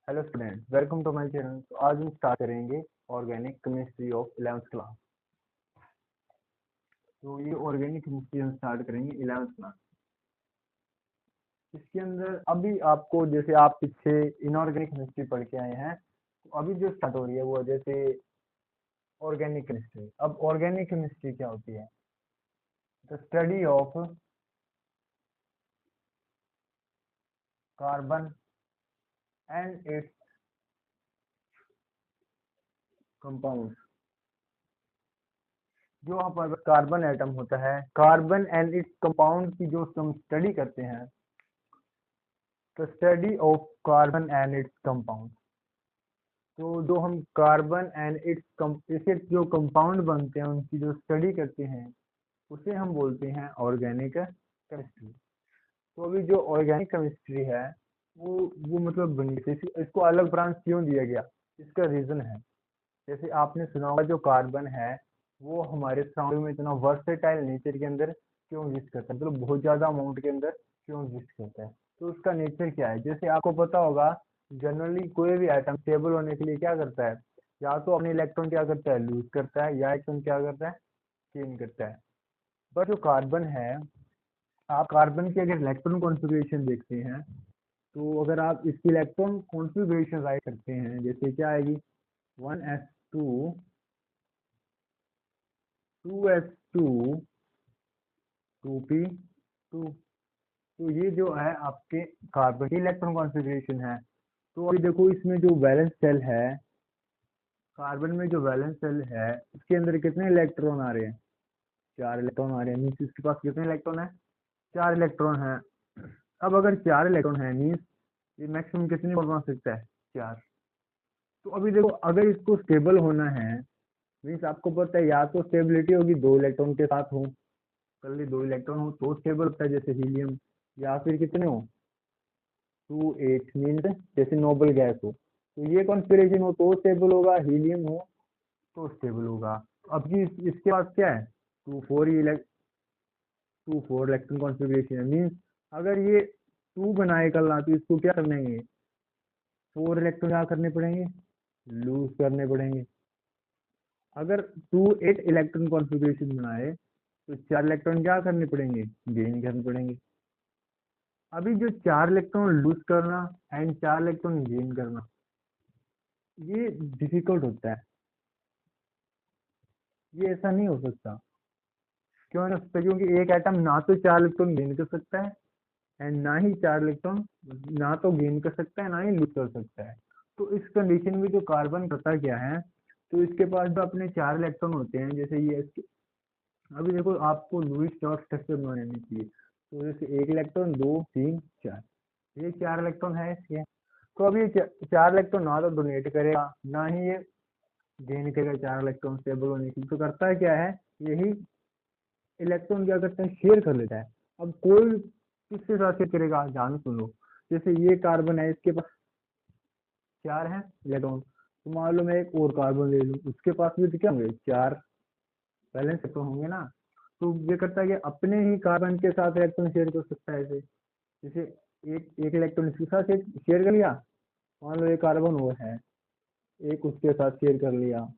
Hello student, welcome to my channel. तो आज हम स्टार्ट करेंगे organic chemistry of 11th class. तो ये ऑर्गेनिक केमिस्ट्री हम स्टार्ट करेंगे 11th क्लास। इसके अंदर अभी आपको जैसे आप पीछे इनऑर्गेनिक केमिस्ट्री पढ़ के आए हैं, तो अभी जो स्टार्ट हो रही है वो जैसे ऑर्गेनिक केमिस्ट्री। अब ऑर्गेनिक केमिस्ट्री क्या होती है? The study of carbon and its compound. जो वहाँ पर कार्बन एटम होता है, कार्बन एंड इट्स कंपाउंड की जो हम स्टडी करते हैं, the study of carbon and its compound. तो जो हम कार्बन एंड इसके जो कंपाउंड बनते हैं उनकी जो स्टडी करते हैं उसे हम बोलते हैं ऑर्गेनिक केमिस्ट्री। तो अभी जो ऑर्गेनिक केमिस्ट्री है वो मतलब बनी थी, इसको अलग ब्रांच क्यों दिया गया? इसका रीजन है, जैसे आपने सुना होगा जो कार्बन है वो हमारे सराउंडिंग में इतना वर्सेटाइल नेचर के अंदर क्यों एग्जिस्ट करता है, मतलब बहुत ज्यादा अमाउंट के अंदर क्यों एग्जिस्ट करता है। तो उसका नेचर क्या है? जैसे आपको पता होगा, जनरली कोई भी आइटम स्टेबल होने के लिए क्या करता है, या तो अपने इलेक्ट्रॉन क्या करता है, लूज करता है, या इलेक्ट्रॉन क्या करता है, गेन करता है। पर जो कार्बन है, आप कार्बन की अगर इलेक्ट्रॉन कॉन्फ़िगरेशन देखते हैं, तो अगर आप इसकी इलेक्ट्रॉन कॉन्फ़िगरेशन राइट करते हैं, जैसे क्या आएगी 1s2 2s2 2p2। तो ये जो है आपके कार्बन की इलेक्ट्रॉन कॉन्फ़िगरेशन है। तो अभी देखो इसमें जो वैलेंस शेल है, कार्बन में जो वैलेंस शेल है उसके अंदर कितने इलेक्ट्रॉन आ रहे हैं? 4 इलेक्ट्रॉन आ रहे हैं। मीन्स इसके पास कितने इलेक्ट्रॉन है? 4 इलेक्ट्रॉन है। अब अगर 4 इलेक्ट्रॉन है मीन्स ये मैक्सिमम कितने और बना सकता है? 4। तो अभी देखो अगर इसको स्टेबल होना है, मीन्स आपको पता है या तो स्टेबिलिटी होगी 2 इलेक्ट्रॉन के साथ हो, कर ली 2 इलेक्ट्रॉन हो तो स्टेबल होता है जैसे हीलियम, या फिर कितने हो 2 8 मीन्स जैसे नोबल गैस हो। तो ये कॉन्फ़िगरेशन हो तो स्टेबल होगा, हीलियम हो तो स्टेबल होगा। अब जी इसके पास क्या है 2 4 इलेक्ट्रॉन कॉन्फ़िगरेशन है। मीन्स अगर ये 2 बनाए कल ना, तो इसको क्या करना है, 4 इलेक्ट्रॉन क्या करने पड़ेंगे, लूज करने पड़ेंगे। अगर 2 8 इलेक्ट्रॉन कॉन्फ़िगरेशन बनाए तो 4 इलेक्ट्रॉन क्या करने पड़ेंगे, गेन करने पड़ेंगे। अभी जो 4 इलेक्ट्रॉन लूज करना एंड 4 इलेक्ट्रॉन गेन करना, ये डिफिकल्ट होता है। ये ऐसा नहीं हो सकता। क्यों नहीं हो सकता? क्योंकि एक एटम ना तो 4 इलेक्ट्रॉन गेन कर सकता है एंड ना ही 4 इलेक्ट्रॉन ना तो गेन कर सकता है ना ही लूज कर सकता है। तो इस कंडीशन में जो कार्बन करता क्या है, तो इसके पास जो अपने 4 इलेक्ट्रॉन होते हैं, जैसे ये अभी देखो आपको लुईस डॉट स्ट्रक्चर बनानी चाहिए। तो जैसे 1 इलेक्ट्रॉन 2 3 4, ये 4 इलेक्ट्रॉन है इसके। तो अभी ये 4 इलेक्ट्रॉन ना तो डोनेट करेगा ना ही ये गेन करेगा 4 इलेक्ट्रॉन स्टेबल होने के लिए। तो करता है क्या है, यही इलेक्ट्रॉन क्या करता है, शेयर कर लेता है। अब कोई किसके साथ शेयर करेगा, ध्यान सुनो। जैसे ये कार्बन है, इसके पास 4 है इलेक्ट्रॉन, तो मान लो मैं एक और कार्बन ले लूँ, उसके पास भी तो क्या होंगे 4 बैलेंस इलेक्ट्रॉन होंगे ना। तो ये करता है कि अपने ही कार्बन के साथ इलेक्ट्रॉन शेयर कर सकता है ऐसे। जैसे एक एक इलेक्ट्रॉन इसके साथ शेयर कर लिया, मान लो एक कार्बन और है, एक उसके साथ शेयर कर लिया,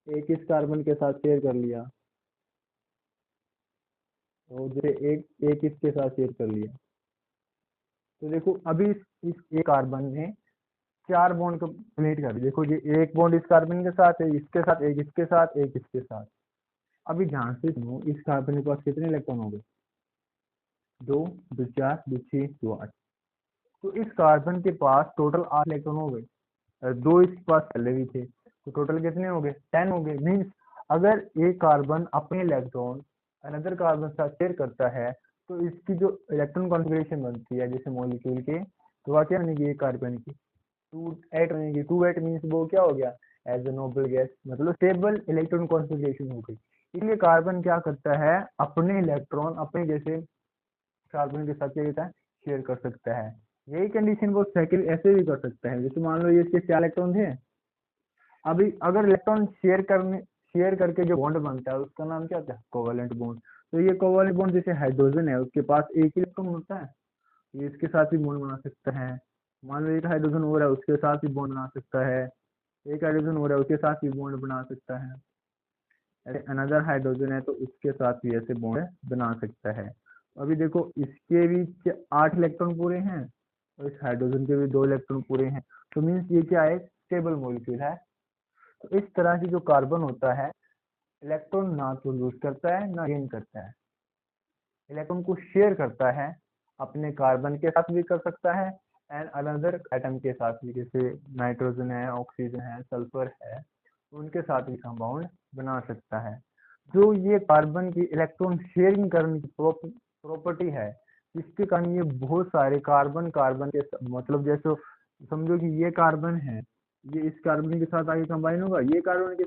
एक इस कार्बन के साथ शेयर कर लिया, और जैसे एक एक इसके साथ शेयर कर लिया। तो देखो अभी इस एक कार्बन ने 4 बॉन्ड कंप्लीट कर दिए। देखो ये एक बॉन्ड इस कार्बन के साथ है, इसके साथ, एक इसके साथ, एक इसके साथ। अभी ध्यान से सुनो, इस कार्बन के पास कितने इलेक्ट्रॉन हो गए? 2 2 4 2 6 2 8। तो इस कार्बन के पास टोटल 8 इलेक्ट्रॉन हो गए, और 2 इसके पास पहले भी थे, तो टोटल कितने हो गए? 10 हो गए। मीन्स अगर एक कार्बन अपने इलेक्ट्रॉन अनदर कार्बन के साथ शेयर करता है, तो इसकी जो इलेक्ट्रॉन कॉन्फ़िगरेशन बनती है जैसे मॉलिक्यूल के, तो वह क्या बनेगी, एक कार्बन की 2 8 बनेगी। 2 8 मीन्स वो क्या हो गया, एज ए नोबल गैस, मतलब स्टेबल इलेक्ट्रॉन कॉन्फ़िगरेशन हो गई। इसलिए कार्बन क्या करता है, अपने इलेक्ट्रॉन अपने जैसे कार्बन के साथ क्या करता है, शेयर कर सकता है। यही कंडीशन वो साइकिल ऐसे भी कर सकता है। जैसे मान लो ये इसके 4 इलेक्ट्रॉन थे, अभी अगर इलेक्ट्रॉन शेयर करके जो बॉन्ड बनता है उसका नाम क्या होता है, कोवेलेंट बॉन्ड। तो ये कोवेलेंट बॉन्ड जैसे हाइड्रोजन है, उसके पास एक इलेक्ट्रॉन होता है, ये इसके साथ भी बॉन्ड बना सकता है। मान लो एक हाइड्रोजन हो रहा है उसके साथ भी बॉन्ड बना सकता है, एक हाइड्रोजन हो रहा है उसके साथ भी बॉन्ड बना सकता है, अनदर हाइड्रोजन है तो उसके साथ भी ऐसे बॉन्ड बना सकता है। अभी देखो इसके भी 8 इलेक्ट्रॉन पूरे हैं और इस हाइड्रोजन के भी 2 इलेक्ट्रॉन पूरे हैं, तो मीन्स ये क्या है, स्टेबल मॉलिक्यूल है। तो इस तरह से जो कार्बन होता है इलेक्ट्रॉन ना तो लूज करता है ना गेन करता है, इलेक्ट्रॉन को शेयर करता है, अपने कार्बन के साथ भी कर सकता है एंड अनदर एटम के साथ भी, जैसे नाइट्रोजन है, ऑक्सीजन है, सल्फर है, उनके साथ भी कंपाउंड बना सकता है। जो ये कार्बन की इलेक्ट्रॉन शेयरिंग करने की प्रॉपर्टी है, जिसके कारण ये बहुत सारे कार्बन कार्बन के मतलब जैसे समझो कि ये कार्बन है, ये इस कार्बन के साथ आगे कंबाइन होगा, ये कार्बन के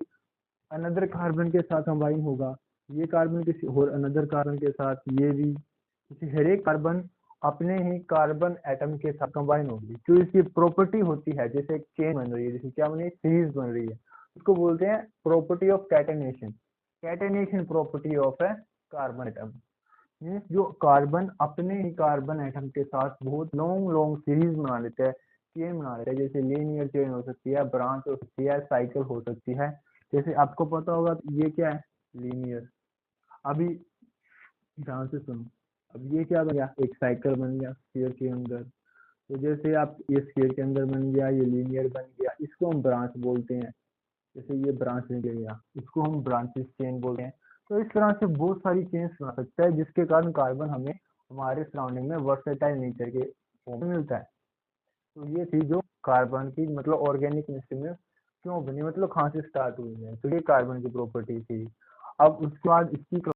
अनदर कार्बन के साथ कंबाइन होगा, ये कार्बन किसी और अनदर कार्बन के साथ, ये भी किसी हर एक कार्बन अपने ही कार्बन एटम के साथ कंबाइन होगी। जो इसकी प्रॉपर्टी होती है, जैसे एक चेन बन रही है, जैसे क्या बन रही है, सीरीज बन रही है, उसको बोलते हैं property of catenation, catenation property of A carbon atom. Means जो कार्बन अपने ही कार्बन एटम के साथ बहुत लॉन्ग लॉन्ग सीरीज बना लेते हैं, चेन बना लेते हैं, जैसे लीनियर चेन हो सकती है, ब्रांच हो सकती है, साइकिल हो सकती है। जैसे आपको पता होगा ये क्या है, लीनियर। अभी ध्यान से सुनो, अब ये क्या बन गया, एक साइकिल बन गया स्फीयर के अंदर। तो जैसे आप ये स्फीयर के अंदर बन गया, ये लीनियर बन गया, इसको हम ब्रांच बोलते हैं। जैसे ये ब्रांच निकल गया, इसको हम ब्रांचेस चेन बोलते हैं। तो इस तरह से बहुत सारी चेन्स बना सकता है, जिसके कारण कार्बन हमें हमारे सराउंडिंग में वर्सेटाइल नेचर के फॉर्म में मिलता है। तो ये थी जो कार्बन की मतलब ऑर्गेनिक केमिस्ट्री में क्यों बनी, मतलब कहाँ से स्टार्ट हुई है, तो ये कार्बन की प्रॉपर्टी थी। अब उसके बाद इसकी